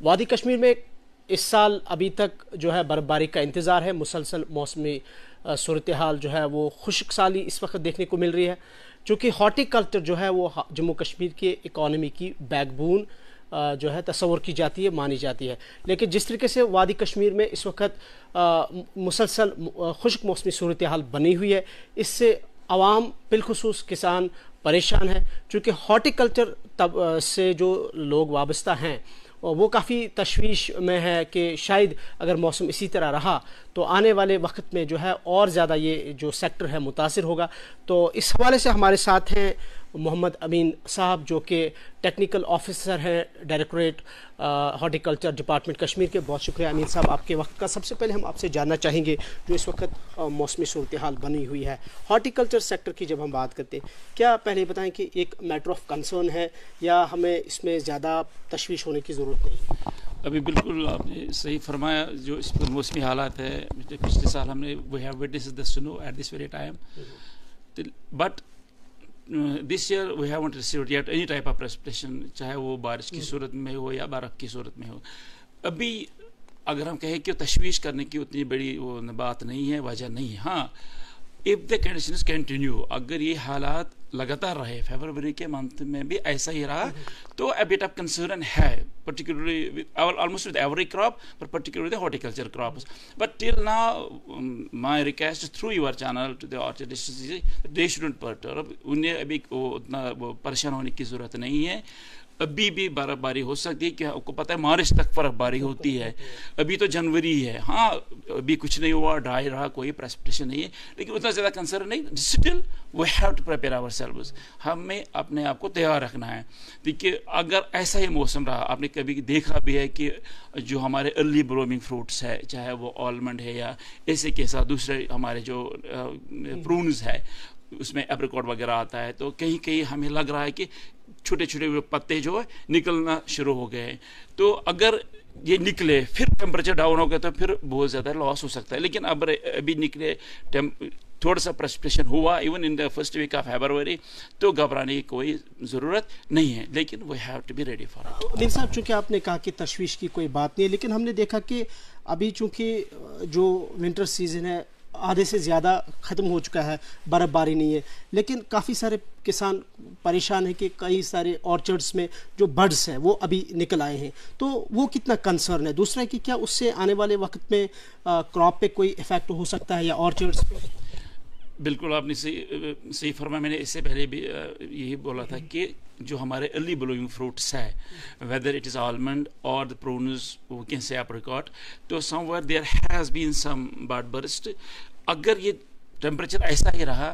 वादी कश्मीर में इस साल अभी तक जो है बर्फबारी का इंतज़ार है। मुसलसल मौसमी सूरत हाल जो है वो खुश्क साली इस वक्त देखने को मिल रही है, चूँकि हॉर्टिकल्चर जो है वो जम्मू कश्मीर के इकॉनमी की बैकबोन जो है तस्वर की जाती है, मानी जाती है। लेकिन जिस तरीके से वादी कश्मीर में इस वक्त मुसलसल खुश्क मौसमी सूरत हाल बनी हुई है, इससे आवाम बिलखुसूस किसान परेशान है, चूँकि हॉर्टिकल्चर तब से जो लोग वाबस्ता हैं वो काफ़ी तशवीश में है कि शायद अगर मौसम इसी तरह रहा तो आने वाले वक्त में जो है और ज़्यादा ये जो सेक्टर है मुतासिर होगा। तो इस हवाले से हमारे साथ हैं मोहम्मद अमीन साहब, जो कि टेक्निकल ऑफिसर हैं डायरेक्टरेट हॉर्टिकल्चर डिपार्टमेंट कश्मीर के। बहुत शुक्रिया अमीन साहब आपके वक्त का। सबसे पहले हम आपसे जानना चाहेंगे जो इस वक्त मौसमी सूरत हाल बनी हुई है हॉर्टिकल्चर सेक्टर की, जब हम बात करते हैं, क्या पहले बताएं कि एक मैटर ऑफ कंसर्न है या हमें इसमें ज़्यादा तशवीश होने की ज़रूरत नहीं? अभी बिल्कुल आपने सही फरमाया। जो इस पर मौसमी हालात है, पिछले साल हमने we have witnessed the snow at this very time, but this year we haven't received yet any type of precipitation, चाहे वो बारिश की सूरत में हो या बर्फ़ की सूरत में हो। अभी अगर हम कहें कि तशवीश करने की उतनी बड़ी वो बात नहीं है, वजह नहीं है। हाँ, इफ़ द कंडीशंस कंटिन्यू, अगर ये हालात लगातार रहे, फरवरी के मंथ में भी ऐसा ही रहा, तो अ बिट ऑफ कंसर्न है, particularly almost with every crop, but particularly the horticulture crops. But till now, my request through your channel to the orchardists, they shouldn't perturb. उन्हें अभी उतना परेशान होने की ज़रूरत नहीं है। अभी भी बर्फबारी हो सकती है, क्या आपको पता है मार्च तक बर्फबारी होती है, अभी तो जनवरी है। हाँ, अभी कुछ नहीं हुआ, ड्राई रहा, कोई प्रेसिपिटेशन नहीं है, लेकिन उतना ज़्यादा कंसर्न नहीं। Still we have to prepare ourselves, हमें अपने आप को तैयार रखना है। देखिए, अगर ऐसा ही मौसम रहा, आपने कभी देखा भी है कि जो हमारे अर्ली ब्लूमिंग फ्रूट्स है, चाहे वो आलमंड है या ऐसे के साथ दूसरे हमारे जो प्रून्स है, उसमें एप्रिकॉट वगैरह आता है, तो कहीं कहीं हमें लग रहा है कि छोटे छोटे पत्ते जो है निकलना शुरू हो गए। तो अगर ये निकले फिर टेम्परेचर डाउन हो गया तो फिर बहुत ज़्यादा लॉस हो सकता है। लेकिन अब अभी निकले, थोड़ा सा प्रेसिपिटेशन हुआ even in the first week of February, तो घबराने की कोई ज़रूरत नहीं है, लेकिन we have to be ready for it. Amin sahab, चूँकि आपने कहा कि तशवीश की कोई बात नहीं है, लेकिन हमने देखा कि अभी चूँकि जो विंटर सीजन है आधे से ज़्यादा ख़त्म हो चुका है, बर्फ़बारी नहीं है, लेकिन काफ़ी सारे किसान परेशान हैं कि कई सारे ऑर्चर्ड्स में जो बर्ड्स हैं वो अभी निकल आए हैं, तो वो कितना कंसर्न है? दूसरा कि क्या उससे आने वाले वक्त में क्रॉप पे कोई इफ़ेक्ट हो सकता है या ऑर्चर्ड्स पे? बिल्कुल आपने सही फरमाया। मैंने इससे पहले भी यही बोला था कि जो हमारे अर्ली ब्लूइंग फ्रूट्स है, वेदर इट इज़ आलमंड और the prunes, we can say apricot, तो somewhere there has been some bud burst. अगर ये टेम्परेचर ऐसा ही रहा,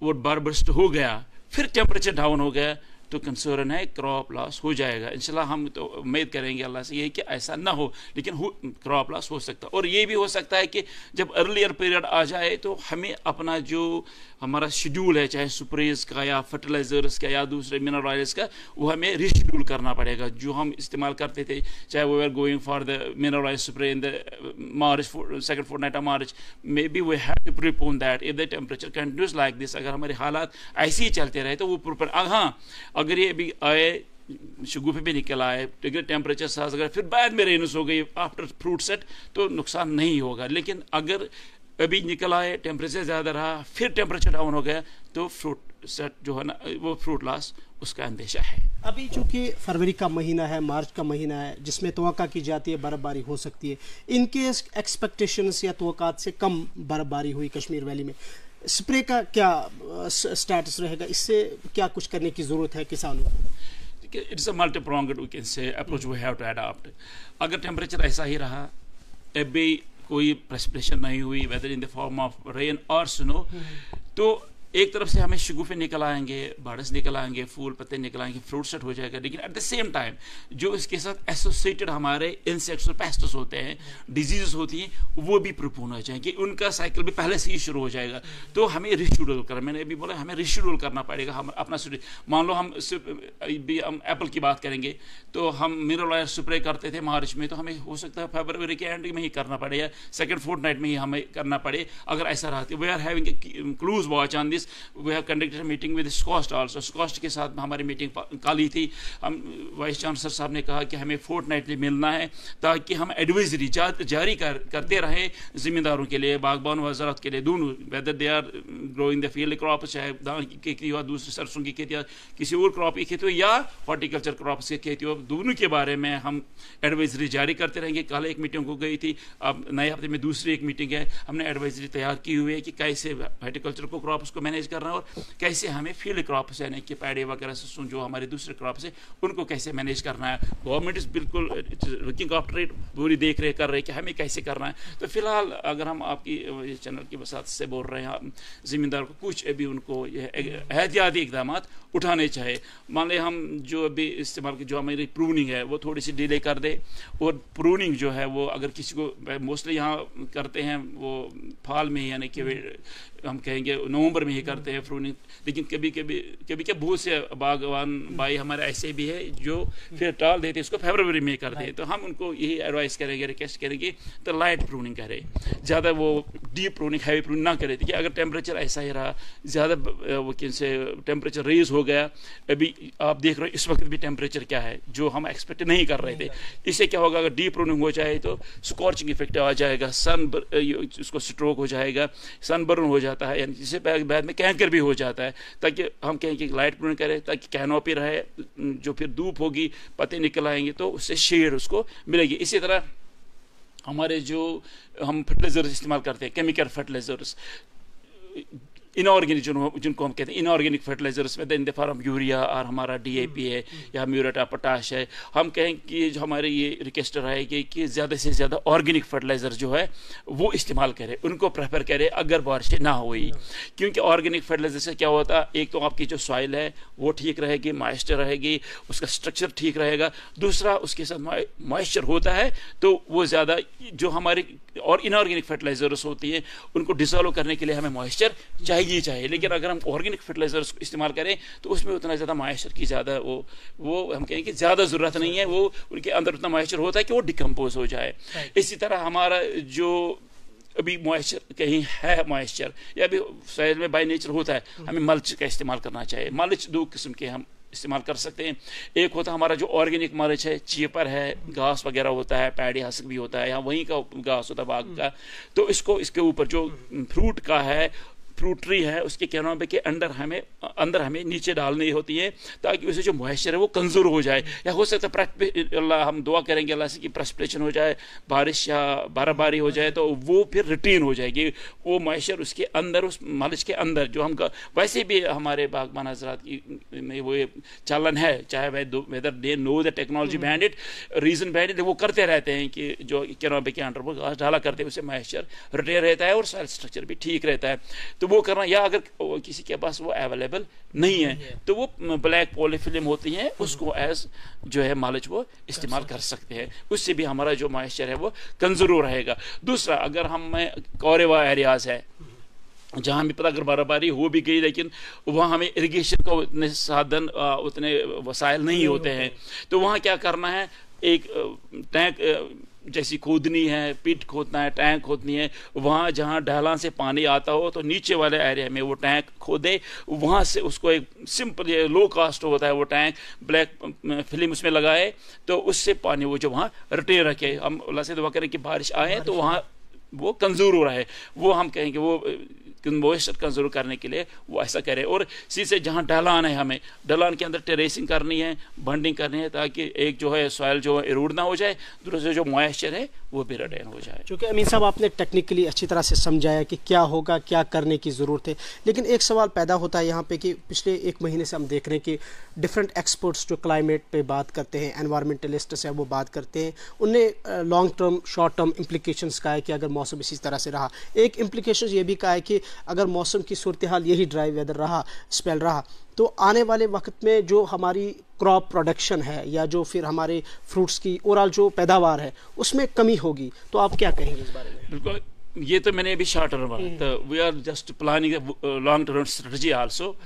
वो बर्ड बर्स्ट हो गया, फिर टेम्परेचर डाउन हो गया, तो कंसर्न है क्रॉप लॉस हो जाएगा। इंशाल्लाह हम तो उम्मीद करेंगे अल्लाह से ये कि ऐसा ना हो, लेकिन क्रॉप लॉस हो सकता है। और ये भी हो सकता है कि जब अर्लियर पीरियड आ जाए तो हमें अपना जो हमारा शेड्यूल है, चाहे स्प्रेज का या फर्टिलाइजर्स का या दूसरे मिनरल ऑयल्स का, वो हमें रीशेड्यूल करना पड़ेगा। जो हम इस्तेमाल करते थे, चाहे we are going for the mineral oil spray in the March second fortnight of March, may be we have to prepone that if the temperature continues like this. अगर हमारे हालात ऐसे ही चलते रहे तो वो प्रिपेयर, हाँ अगर ये अभी आए शगुफे भी निकल आए, टेम्परेचर साथ अगर फिर बाद में रेनस हो गई आफ्टर फ्रूट सेट, तो नुकसान नहीं होगा। लेकिन अगर अभी निकल आए, टेम्परेचर ज़्यादा रहा, फिर टेम्परेचर डाउन हो गया, तो फ्रूट सेट जो है ना, वो फ्रूट लॉस उसका अंदेशा है। अभी चूँकि फरवरी का महीना है, मार्च का महीना है, जिसमें तवक्का की जाती है बर्फ़बारी हो सकती है, इनके एक्सपेक्टेशंस या तवक्कात से कम बर्फ़बारी हुई कश्मीर वैली में, स्प्रे का क्या स्टेटस रहेगा? इससे क्या कुछ करने की ज़रूरत है किसानों को? It's a multi pronged we can say approach we have to adopt. अगर टेम्परेचर ऐसा ही रहा, अभी कोई प्रेसिपिटेशन नहीं हुई, whether in the form of rain और स्नो, तो एक तरफ से हमें शगुफे निकल आएंगे, बर्ड्स निकल आएंगे, फूल पत्ते निकल आएंगे, फ्रूट सेट हो जाएगा। लेकिन एट द सेम टाइम जो इसके साथ एसोसिएटेड हमारे इंसेक्ट्स और पेस्ट्स होते हैं, डिजीज़ होती हैं, वो भी प्रूफ होना चाहिए, उनका साइकिल भी पहले से ही शुरू हो जाएगा। तो हमें रिशेड्यूल करना, मैंने अभी बोला हमें रिशेड्यूल करना पड़ेगा। हम अपना मान लो हम एप्पल की बात करेंगे, तो हम मिनरल ऑयल स्प्रे करते थे मार्च में, तो हमें हो सकता है फरवरी के एंड में ही करना पड़े या सेकेंड फोर्टनाइट में ही हमें करना पड़े। अगर ऐसा रहा, we are having close watch on this, this we have conducted meeting with SKUAST also, SKUAST के साथ हमारी मीटिंग काली थी। हम वाइस चांसलर साहब ने कहा कि हमें फोर्टनाइटली मिलना है ताकि हम एडवाइजरी जारी करते रहें जिम्मेदारों के लिए, बागबान वज़ारत के लिए, दोनों, whether they are growing the field crop, चाहे धान की खेती हो, दूसरी सरसों की खेती हो, किसी और क्रॉप की खेती हो या हॉर्टिकल्चर क्रॉप्स की खेती हो, दोनों के बारे में हम एडवाइजरी जारी करते रहेंगे। कल एक मीटिंग हो गई थी, अब नए हफ्ते में दूसरी एक मीटिंग है। हमने एडवाइजरी तैयार की हुई है कि कैसे हॉर्टिकल्चर को क्रॉप्स को मैनेज करना है और कैसे हमें फील्ड क्रॉप्स यानी कि पैडी वगैरह से जो हमारे दूसरे क्रॉप्स है उनको कैसे मैनेज करना है। गवर्नमेंट इज बिल्कुल लुकिंग आफ्टर इट, पूरी देख रेख कर रहे हैं कि हमें कैसे करना है। तो फिलहाल अगर हम आपकी चैनल की वसात से बोल रहे हैं, जिम्मेदार को कुछ अभी उनको एहतियाती इकदाम उठाने चाहिए। मान लें हम जो अभी इस्तेमाल की जो हमारी प्रूनिंग है वो थोड़ी सी डिले कर दे, और प्रूनिंग जो है वो अगर किसी को मोस्टली यहाँ करते हैं वो फाल में, यानी कि हम कहेंगे नवंबर में ही करते हैं प्रूनिंग, लेकिन कभी कभी बहुत से बागवान भाई हमारे ऐसे भी है जो फिर टाल देते इसको फरवरी में करते हैं। तो हम उनको यही एडवाइस करेंगे, रिक्वेस्ट करेंगे तो लाइट प्रूनिंग करें, ज़्यादा वो डीप प्रूनिंग हैवी प्रूनिंग ना करें। देखिए अगर टेम्परेचर ऐसा ही रहा, ज़्यादा वो किनसे टेम्परेचर रेज हो गया, अभी आप देख रहे हो इस वक्त भी टेम्परेचर क्या है जो हम एक्सपेक्ट नहीं कर रहे थे, इससे क्या होगा अगर डीप प्रूनिंग हो जाए तो स्कॉर्चिंग इफेक्ट आ जाएगा, उसको स्ट्रोक हो जाएगा, सनबर्न हो जाता है, यानी जिससे बाद में कैंकर भी हो जाता है। ताकि हम कहें कि लाइट प्रूनिंग करें ताकि कैनोपी रहे, जो फिर धूप होगी पत्ते निकल आएंगे तो उससे शेड उसको मिलेगी। इसी तरह हमारे जो हम फर्टिलाइजर्स इस्तेमाल करते हैं, केमिकल फर्टिलाइजर्स, इनऑर्गेनिक जिनको हम कहते हैं इनऑर्गेनिक फर्टिलाइजर्स में इन द फॉर्म यूरिया और हमारा DAP है या म्यूरेट पोटाश है, हम कहें कि जो हमारे ये रिक्वेस्ट रहेगी कि ज़्यादा से ज़्यादा ऑर्गेनिक फर्टिलाइजर जो है वो इस्तेमाल करें, उनको प्रेफर करें अगर बारिश ना हुई। क्योंकि ऑर्गेनिक फर्टिलाइजर से क्या होता है, एक तो आपकी जो सॉइल है वो ठीक रहेगी, मॉइस्चर रहेगी, उसका स्ट्रक्चर ठीक रहेगा, दूसरा उसके साथ मॉइस्चर होता है तो वो ज़्यादा जो हमारे और इनऑर्गेनिक फर्टिलाइजर्स होती हैं उनको डिसॉल्व करने के लिए हमें मॉइस्चर चाहिए। लेकिन अगर हम ऑर्गेनिक फर्टिलाइजर्स इस्तेमाल करें तो उसमें उतना ज़्यादा मॉइस्चर की ज़्यादा वो हम कहें कि ज़्यादा ज़रूरत नहीं है, वो उनके अंदर उतना मॉइस्चर होता है कि वो डिकम्पोज हो जाए। इसी तरह हमारा जो अभी मॉइस्चर कहीं है मॉइस्चर या अभी सॉइल में बाय नेचर होता है, हमें मल्च का इस्तेमाल करना चाहिए। मल्च दो किस्म के हम इस्तेमाल कर सकते हैं, एक होता है हमारा जो ऑर्गेनिक मल्च है, चीपर है, घास वगैरह होता है, पैडी हस्क भी होता है, या वहीं का घास होता है बाग का, तो इसको इसके ऊपर जो फ्रूट का है, फ्रूट ट्री है, उसके कैनोपी के अंदर हमें नीचे डालनी होती है ताकि उससे जो मॉइस्चर है वो कंजूर हो जाए। या हो सकता है अल्लाह हम दुआ करेंगे अल्लाह से कि प्रेसिपिटेशन हो जाए, बारिश या बर्फबारी हो जाए तो वो फिर रिटेन हो जाएगी, वो मॉइस्चर उसके अंदर, उस मल्च के अंदर जो हम वैसे भी हमारे बागबान हजरात में वो चलन है, चाहे whether they know the technology behind it, reason behind it, वो करते रहते हैं कि जो कैनोपी के अंदर वो घास डाला करते हैं, उससे मॉइस्चर रिटेन रहता है और सॉइल स्ट्रक्चर भी ठीक रहता है। तो वो करना, या अगर किसी के पास वो अवेलेबल नहीं है तो वो ब्लैक पॉलीफिल्म होती है, उसको एज जो है मल्च वो इस्तेमाल कर सकते हैं, उससे भी हमारा जो मॉइस्चर है वो कंजर्व रहेगा। दूसरा, अगर हम कोरेवा एरियाज है जहाँ भी पता अगर बर्फबारी हो भी गई लेकिन वहाँ हमें इरिगेशन का उतने साधन उतने वसाइल नहीं होते हैं, तो वहाँ क्या करना है, एक टैंक जैसी खोदनी है, पिट खोदना है, टैंक खोदनी है, वहाँ जहाँ ढलान से पानी आता हो तो नीचे वाले एरिया में वो टैंक खोदे, वहाँ से उसको एक सिंपल लो कास्ट होता है वो टैंक, ब्लैक फिल्म उसमें लगाए तो उससे पानी वो जो वहाँ रिटेन रखे। हम अल्लाह से दुआ करें कि बारिश आए तो वहाँ वो कंजूर हो रहा है, वो हम कहेंगे वो मॉइस्चर कंजर्व करने के लिए वो ऐसा करें। और सीधे जहाँ ढलान है, हमें ढलान के अंदर टेरेसिंग करनी है, बंडिंग करनी है ताकि एक जो है सॉइल जो इरोड ना हो जाए, दूसरे जो मॉइस्चर है वो भी रिटेन हो जाए। चूँकि अमीन साहब आपने टेक्निकली अच्छी तरह से समझाया कि क्या होगा, क्या करने की ज़रूरत है, लेकिन एक सवाल पैदा होता है यहाँ पे कि पिछले एक महीने से हम देख रहे हैं कि डिफरेंट एक्सपर्ट्स जो क्लाइमेट पे बात करते हैं, एनवायरमेंटलिस्ट्स हैं, वो बात करते हैं, उनने long term short term implications कहा है कि अगर मौसम इसी तरह से रहा, एक इम्प्लीकेशन ये भी कहा है कि अगर मौसम की सूरत हाल यही ड्राई वेदर रहा, स्पेल रहा, तो आने वाले वक्त में जो हमारी क्रॉप प्रोडक्शन है या जो फिर हमारे फ्रूट्स की ओवरऑल जो पैदावार है उसमें कमी होगी। तो आप क्या कहेंगे इस बारे में? बिल्कुल, ये तो मैंने अभी short term, we are just planning long term strategy also,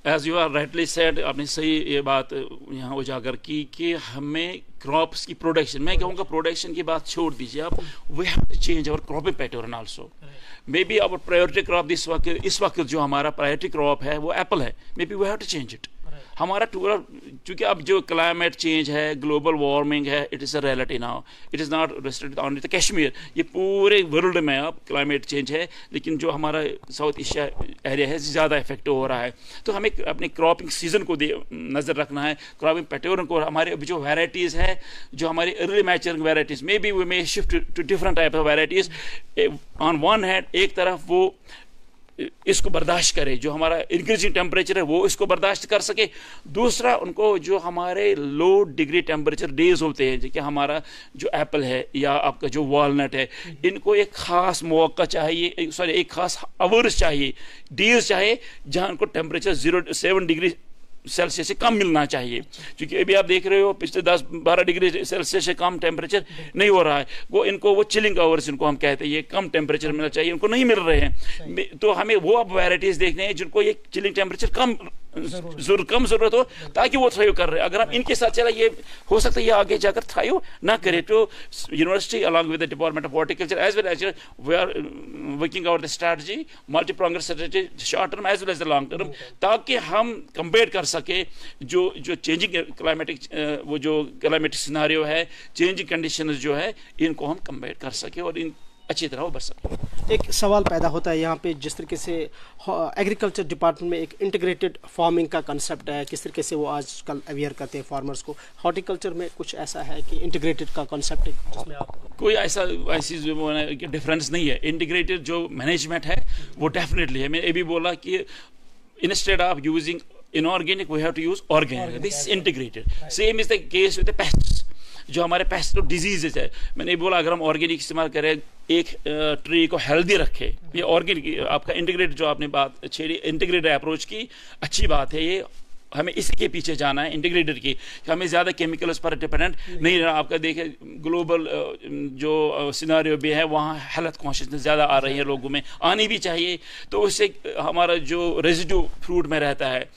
as you are rightly said, आपने सही ये बात यहाँ उजागर की कि हमें क्रॉप्स की प्रोडक्शन, मैं कहूँगा प्रोडक्शन की बात छोड़ दीजिए आप, we have to change our cropping pattern also. Maybe our priority crop इस वक्त जो हमारा प्रायोरिटी क्रॉप है वो एप्पल है, may be we have to change it. हमारा चूंकि अब जो क्लाइमेट चेंज है, ग्लोबल वार्मिंग है, it is a reality now, it is not restricted only the Kashmir, ये पूरे वर्ल्ड में अब क्लाइमेट चेंज है, लेकिन जो हमारा साउथ एशिया एरिया है ज़्यादा इफेक्ट हो रहा है। तो हमें अपने क्रॉपिंग सीजन को नज़र रखना है, क्रॉपिंग पैटर्न को। हमारे अभी जो वेराइटीज़ है, जो हमारी early maturing varieties, may B we may shift to different type of varieties. On one hand एक तरफ वो इसको बर्दाश्त करे, जो हमारा इंक्रीजिंग टेम्परेचर है वो इसको बर्दाश्त कर सके, दूसरा उनको जो हमारे लो डिग्री टेम्परेचर डेज होते हैं, जैसे हमारा जो एप्पल है या आपका जो वॉलनट है, इनको एक खास मौका चाहिए, सॉरी एक खास आवर्स चाहिए, डेज चाहिए, जहाँ उनको टेम्परेचर 0.7 डिग्री सेल्सियस से कम मिलना चाहिए। क्योंकि अभी आप देख रहे हो पिछले 10-12 डिग्री सेल्सियस से कम टेम्परेचर नहीं हो रहा है, वो चिलिंग आवर्स इनको हम कहते हैं, ये कम टेम्परेचर मिलना चाहिए, उनको नहीं मिल रहे हैं। तो हमें वो अब वैराइटीज देखने हैं जिनको ये चिलिंग टेम्परेचर कम जरूरत हो, ताकि वो थ्राइव कर रहे हैं। अगर हम इनके साथ चला, ये हो सकता है ये आगे जाकर थ्राइव ना करे। तो university along with the department of horticulture as well as we are working out the strategy, multi pronged strategy, short term as well as the long term, ताकि हम कंपेयर कर सके जो चेंजिंग क्लाइमेटिक वो जो क्लाइमेटिक सिनारियो है, changing conditions जो है, इनको हम कंपेयर कर सके और इन अच्छी तरह उभर सके। एक सवाल पैदा होता है यहाँ पे, जिस तरीके से एग्रीकल्चर डिपार्टमेंट में एक इंटीग्रेटेड फार्मिंग का कंसेप्ट है, किस तरीके से वो आजकल अवेयर करते हैं फार्मर्स को, हॉर्टिकल्चर में कुछ ऐसा है कि इंटीग्रेटेड का कंसेप्ट है जिसमें आप कोई ऐसी डिफरेंस नहीं है। इंटीग्रेटेड जो मैनेजमेंट है वो डेफिनेटली है। मैंने ये भी बोला कि instead of using inorganic we have to use organic. This is integrated. Same is the case with the pests. जो हमारे पेस्ट तो डिजीजेज है, मैंने बोला अगर हम ऑर्गेनिक इस्तेमाल करें, एक ट्री को हेल्दी रखे, ये ऑर्गेनिक आपका इंटीग्रेटेड जो आपने बात छेड़ी, इंटीग्रेटेड अप्रोच की अच्छी बात है। ये हमें इसके पीछे जाना है इंटीग्रेटेड की, हमें ज़्यादा केमिकल्स पर डिपेंडेंट नहीं रहना। आपका देखें ग्लोबल जो सिनारियो भी है, वहाँ हेल्थ कॉन्शियसनेस ज़्यादा आ रही है, लोगों में आनी भी चाहिए। तो उससे हमारा जो रेजिडू फ्रूट में रहता है,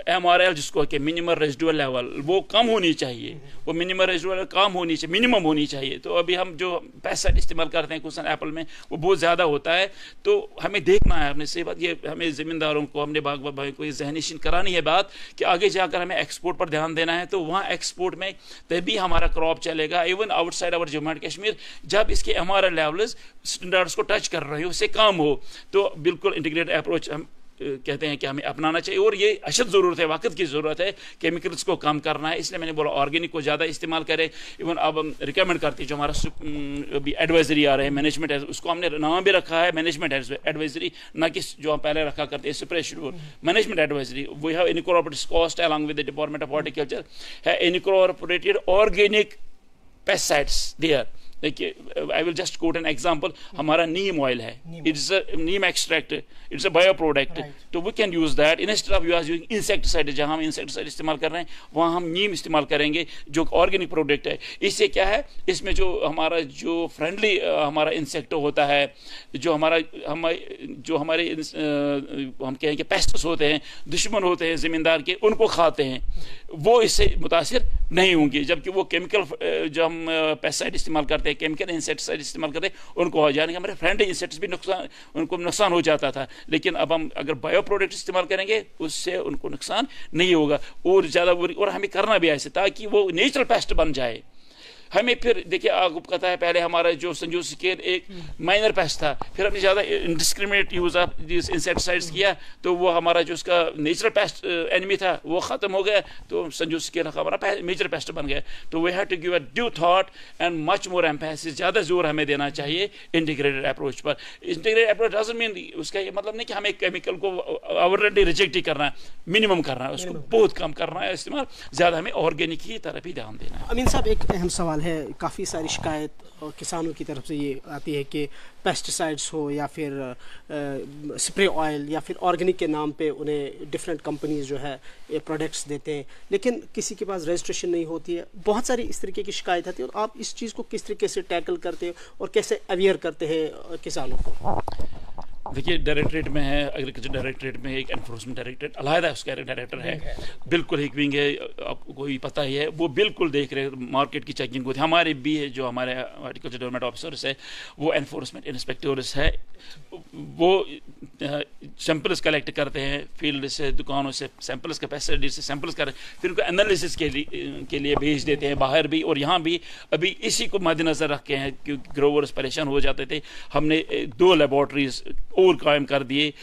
MRL जिसको कि मिनिमम रेजिडुअल लेवल, वो कम होनी चाहिए, वो मिनिमम रेजिडुअल कम होनी चाहिए, मिनिमम होनी चाहिए। तो अभी हम जो पेस्टिसाइड इस्तेमाल करते हैं कुछ एप्पल में, वो बहुत ज़्यादा होता है। तो हमें देखना है, हमने सही बात, ये हमें ज़मींदारों को, हमने बागबान भाई को ये ज़हनीशीन करानी है बात कि आगे जाकर हमें एक्सपोर्ट पर ध्यान देना है। तो वहाँ एक्सपोर्ट में तभी हमारा क्रॉप चलेगा, even outside our Jammu and Kashmir, जब इसके MRL लेवल्स स्टैंडर्ड्स को टच कर रहे हो, उससे कम हो। तो बिल्कुल इंटीग्रेटेड अप्रोच हम कहते हैं कि हमें अपनाना चाहिए, और ये अशद ज़रूरत है, वक्त की ज़रूरत है, केमिकल्स को कम करना है। इसलिए मैंने बोला ऑर्गेनिक को ज़्यादा इस्तेमाल करें। इवन अब हम रिकमेंड करते हैं, जो हमारा अभी एडवाइजरी आ रहे हैं, मैनेजमेंट है, उसको हमने नाम भी रखा है मैनेजमेंट एडवाइजरी, ना कि जो हम पहले रखा करते हैं spray schedule, management advisory. We have incorporated SKUAST along with the department of horticulture, है इनकॉर्पोरेटेड ऑर्गेनिक पेस्टिसाइड्स देयर। देखिए, I will just quote an example, हमारा नीम ऑयल है, it's a neem extract, it's a bio product, तो we can use that instead of using insecticide. जहां हम insecticide इस्तेमाल कर रहे हैं, वहां हम नीम इस्तेमाल करेंगे, जो ऑर्गेनिक प्रोडक्ट है। इससे क्या है, इसमें जो हमारा जो फ्रेंडली हमारा इंसेक्ट होता है, जो हमारे हम कहें कि पेस्ट्स होते हैं, दुश्मन होते हैं ज़मींदार के, उनको खाते हैं, वो इससे मुतासिर नहीं होंगे। जबकि वो केमिकल जो हम पेस्टिसाइड इस्तेमाल करते हैं, केमिकल इंसेक्टिसाइड इस्तेमाल करते हैं, उनको हो जाने के हमारे फ्रेंडली इंसेक्ट्स भी उनको नुकसान हो जाता था। लेकिन अब हम अगर बायो प्रोडक्ट इस्तेमाल करेंगे, उससे उनको नुकसान नहीं होगा, और ज़्यादा, और हमें करना भी ऐसे ताकि वो नेचुरल पेस्ट बन जाए। हमें फिर देखिए, आपको पता है पहले हमारा जो संजू स्केल एक माइनर पेस्ट था, फिर हमने ज़्यादा indiscriminate use of this insecticides किया, तो वो हमारा जो उसका नेचुरल पेस्ट एनिमी था वो ख़त्म हो गया, तो संजू स्केल हमारा मेजर पेस्ट बन गया। तो we have to give a due thought and much more emphasis, ज़्यादा जोर हमें देना चाहिए इंटीग्रेटेड अप्रोच पर। इंटीग्रेटेड अप्रोच डजंट मीन, उसका ये मतलब नहीं कि हमें केमिकल को ऑलरेडी रिजेक्ट ही करना है, मिनिमम करना है, उसको बहुत कम करना है इस्तेमाल, ज़्यादा हमें ऑर्गेनिक की तरफ ही ध्यान देना है। अमीन साहब, एक अहम सवाल है, काफ़ी सारी शिकायत किसानों की तरफ से ये आती है कि पेस्टिसाइड्स हो या फिर स्प्रे ऑयल या फिर ऑर्गेनिक के नाम पे उन्हें डिफरेंट कंपनीज जो है ये प्रोडक्ट्स देते हैं, लेकिन किसी के पास रजिस्ट्रेशन नहीं होती है। बहुत सारी इस तरीके की शिकायत आती है, और आप इस चीज़ को किस तरीके से टैकल करते हैं और कैसे अवेयर करते हैं किसानों को? देखिए डायरेक्टरेट में है, एग्रीकल्चर डायरेक्टरेट में एक एनफोर्समेंट डायरेक्टरेट अलहदा उसका डायरेक्टर है, बिल्कुल एक विंग है, आपको ही पता ही है, वो बिल्कुल देख रहे हैं, मार्केट की चेकिंग होती है। हमारे भी है जो हमारे हॉर्टिकल्चर डेवलपमेंट ऑफिसर्स है, वो एनफोर्समेंट इंस्पेक्टर्स है, वो सैंपल्स कलेक्ट करते हैं फील्ड से, दुकानों से सैंपल्स के फैसिलिटी से सैंपल्स कर, फिर उनको एनालिसिस के लिए भेज देते हैं बाहर भी और यहाँ भी। अभी इसी को मद्देनजर रखे हैं क्योंकि ग्रोवर्स परेशान हो जाते थे, हमने 2 लेबॉर्ट्रीज और कायम कर दिए,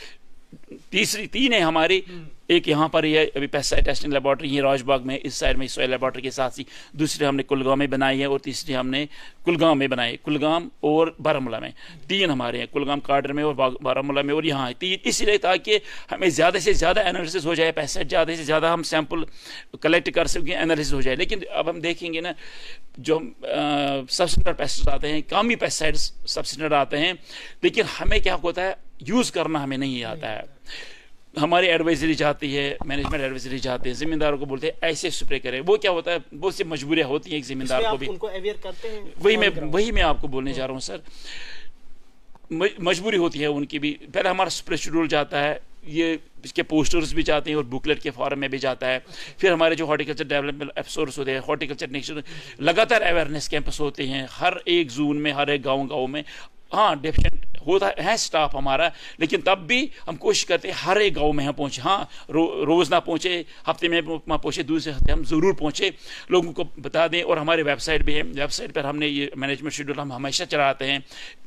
तीन है हमारी, एक यहाँ पर ही है अभी पेस्टिसाइड टेस्टिंग लेबॉर्ट्री ये राजबाग में इस साइड में सोयल लेबॉर्ट्री के साथ ही, दूसरी हमने कुलगाम में बनाई है और तीसरी हमने कुलगाम में बनाई, कुलगाम और बारामूला में 3 हमारे हैं, कुलगाम काडर में और बारामूला में और यहाँ है 3, इसलिए ताकि हमें ज़्यादा से ज़्यादा एनालिसिस हो जाए, पेस्टिसाइड ज़्यादा से ज़्यादा हम सैंपल कलेक्ट कर सकें, एनालिसिस हो जाए। लेकिन अब हम देखेंगे ना जो सब्सिडेंट पेस्टिसाइड आते हैं, कामी पेस्टिसाइड सब्सिडेंट आते हैं, लेकिन हमें क्या होता है यूज़ करना हमें नहीं आता है। हमारी एडवाइजरी जाती है, मैनेजमेंट एडवाइजरी जाती है, जिम्मेदारों को बोलते हैं ऐसे स्प्रे करें, वो क्या होता है बहुत सी मजबूरियां होती हैं एक जिम्मेदार को भी, उनको अवेयर करते हैं। वही मैं आपको बोलने जा रहा हूँ सर, मजबूरी होती है उनकी भी। पहले हमारा स्प्रे शेड्यूल जाता है, ये इसके पोस्टर्स भी जाते हैं और बुकलेट के फॉर्म में भी जाता है, फिर हमारे जो हॉर्टिकल्चर डेवलपमेंट अफसर्स होते हैं, हॉर्टिकल्चर नेक्स्ट लगातार अवेयरनेस कैंपस होते हैं हर एक जोन में, हर एक गाँव में। हाँ डेफिनेट होता है स्टाफ हमारा, लेकिन तब भी हम कोशिश करते हैं हर एक गांव में हम पहुँचे। हाँ रोज़ ना पहुँचे, हफ्ते में पहुँचे, दूसरे हफ्ते हम ज़रूर पहुँचे, लोगों को बता दें। और हमारी वेबसाइट भी है, वेबसाइट पर हमने ये मैनेजमेंट शेड्यूल हम हमेशा चलाते हैं,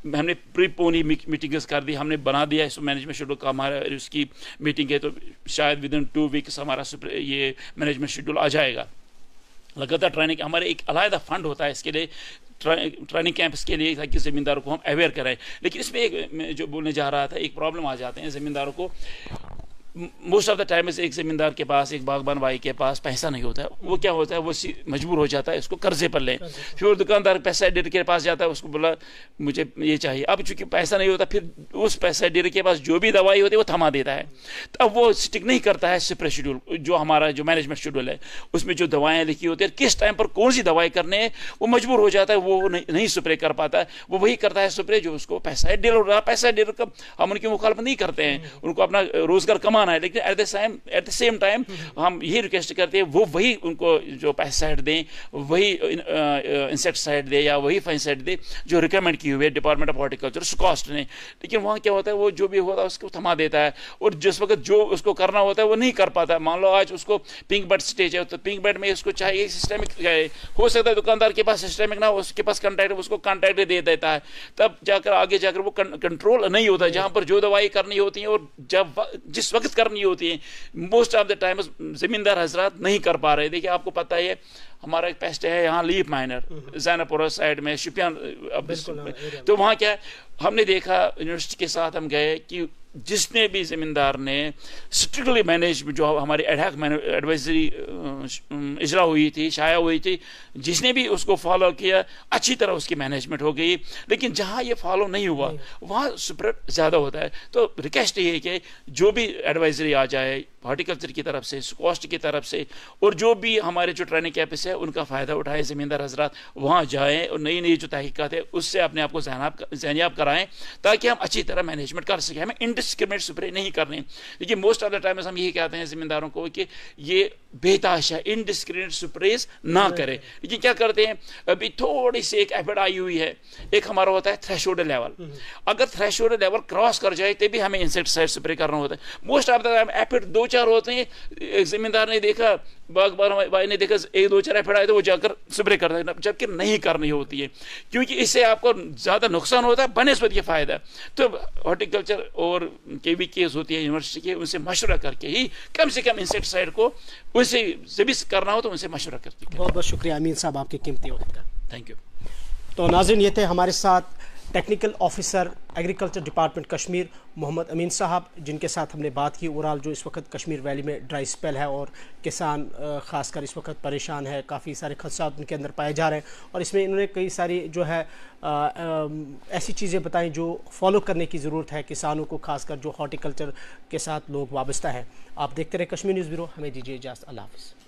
हमने प्रीपोनी मीटिंग्स कर दी, हमने बना दिया इस मैनेजमेंट शेड्यूल का, हमारा उसकी मीटिंग है तो शायद विद इन 2 वीक्स हमारा ये मैनेजमेंट शेड्यूल आ जाएगा। लगातार ट्रेनिंग, हमारे एक अलहदा फंड होता है इसके लिए, ट्रेनिंग कैंप्स के लिए, ताकि ज़मींदारों को हम अवेयर कराएं। लेकिन इसमें एक मैं जो बोलने जा रहा था, एक प्रॉब्लम आ जाते हैं ज़मींदारों को। मोस्ट ऑफ द टाइम एक ज़मींदार के पास, एक बागबान भाई के पास पैसा नहीं होता है, वो क्या होता है वो मजबूर हो जाता है इसको कर्जे पर लें, फिर दुकानदार पैसा डीलर के पास जाता है, उसको बोला मुझे ये चाहिए, अब चूंकि पैसा नहीं होता फिर उस पैसा डीलर के पास जो भी दवाई होती है वो थमा देता है, तो अब वो स्टिक नहीं करता है स्प्रे शेड्यूल, जो हमारा जो मैनेजमेंट शेड्यूल है उसमें जो दवाएँ लिखी होती है, किस टाइम पर कौन सी दवाई करने है, वो मजबूर हो जाता है, वो नहीं स्प्रे कर पाता है, वो वही करता है स्प्रे जो उसको पैसा है डीलर, पैसा डीलर का हम उनकी मुखालफत नहीं करते हैं, उनको अपना रोजगार कमाना है। लेकिन एट द सेम टाइम हम यही रिक्वेस्ट करते हैं वो वही उनको जो पेस्टिसाइड दें, वही इंसेक्टिसाइड दे या वही फंगिसाइड दे जो रिकमेंड की हुई है डिपार्टमेंट ऑफ हॉर्टिकल्चर स्कॉस्ट ने। लेकिन वहाँ क्या होता है वो जो भी होता है उसको थमा देता है, और जिस वक्त जो उसको करना होता है वो नहीं कर पाता है। मान लो आज उसको पिंक बर्ड स्टेज है तो पिंक बर्ड में उसको चाहिए सिस्टमिक, हो सकता है दुकानदार के पास सिस्टमिक ना, उसके पास कॉन्टैक्ट, उसको कॉन्टैक्ट दे देता है, तब जाकर आगे जाकर वो कंट्रोल नहीं होता है। जहाँ पर जो दवाई करनी होती है और जब जिस वक्त करनी होती है, मोस्ट ऑफ द टाइम जमींदार हजरात नहीं कर पा रहे। देखिए आपको पता है हमारा एक पेस्ट है यहाँ लीफ माइनर जैनपुरा साइड में शिपियान, तो वहाँ क्या है हमने देखा, यूनिवर्सिटी के साथ हम गए कि जिसने भी ज़मींदार ने स्ट्रिक्टली मैनेज, जो हमारी एडहॉक एडवाइजरी इजरा हुई थी, शाया हुई थी, जिसने भी उसको फॉलो किया अच्छी तरह उसकी मैनेजमेंट हो गई। लेकिन जहाँ ये फॉलो नहीं हुआ वहाँ स्प्रेड ज़्यादा होता है। तो रिक्वेस्ट ये है कि जो भी एडवाइजरी आ जाए हॉर्टिकल्चर की तरफ से, कॉस्ट की तरफ से, और जो भी हमारे जो ट्रेनिंग कैंपस है उनका फ़ायदा उठाए ज़मींदार हजरात, वहाँ जाएँ और नई नई जो तहकीकात है उससे अपने आप को ज़हनियाब कराएँ ताकि हम अच्छी तरह मैनेजमेंट कर सकें। हमें इंडिस्क्रिमिनेट स्प्रे नहीं करने। देखिए मोस्ट ऑफ द टाइम हम यही कहते हैं ज़मींदारों को कि ये बेताशा इंडिस्क्रिमिनेट स्प्रेज ना करें। लेकिन क्या करते हैं, अभी थोड़ी सी एक एफर्ट आई हुई है, एक हमारा होता है थ्रेशोल्ड लेवल, अगर थ्रेशोल्ड लेवल क्रॉस कर जाए तभी हमें इंसेक्टिसाइड स्प्रे करना होता है। Most of the time effort 2-4 होते हैं, एक जिम्मेदार ने देखा, बागबान भाई ने देखा 1-2-4 एफर्ट आए तो वो जाकर स्प्रे कर देना, जबकि नहीं करनी होती है, क्योंकि इससे आपको ज़्यादा नुकसान होता है बनस्पत के फ़ायदा। तो हॉर्टिकल्चर और केवी केस होती है यूनिवर्सिटी के, उनसे मशवरा करके ही कम से कम इंसेक्टिसाइड को उनसे भी करना हो तो उनसे मशवरा करके। बहुत बहुत शुक्रिया अमीन साहब आपके कीमती वक्त का। Thank you. तो नाज़रीन ये थे हमारे साथ technical officer agriculture department Kashmir Mohammad Amin sahab, जिनके साथ हमने बात की ओवरऑल जो इस वक्त कश्मीर वैली में ड्राई स्पेल है और किसान ख़ासकर इस वक्त परेशान है, काफ़ी सारे खदशात उनके अंदर पाए जा रहे हैं, और इसमें इन्होंने कई सारी जो है ऐसी चीज़ें बताई जो फॉलो करने की ज़रूरत है किसानों को, खासकर जो हॉर्टिकल्चर के साथ लोग वाबस्ता हैं। आप देखते रहे कश्मीर न्यूज़ ब्यूरो, हमें दीजिए इजाज़त, अल्लाह हाफ़िज़।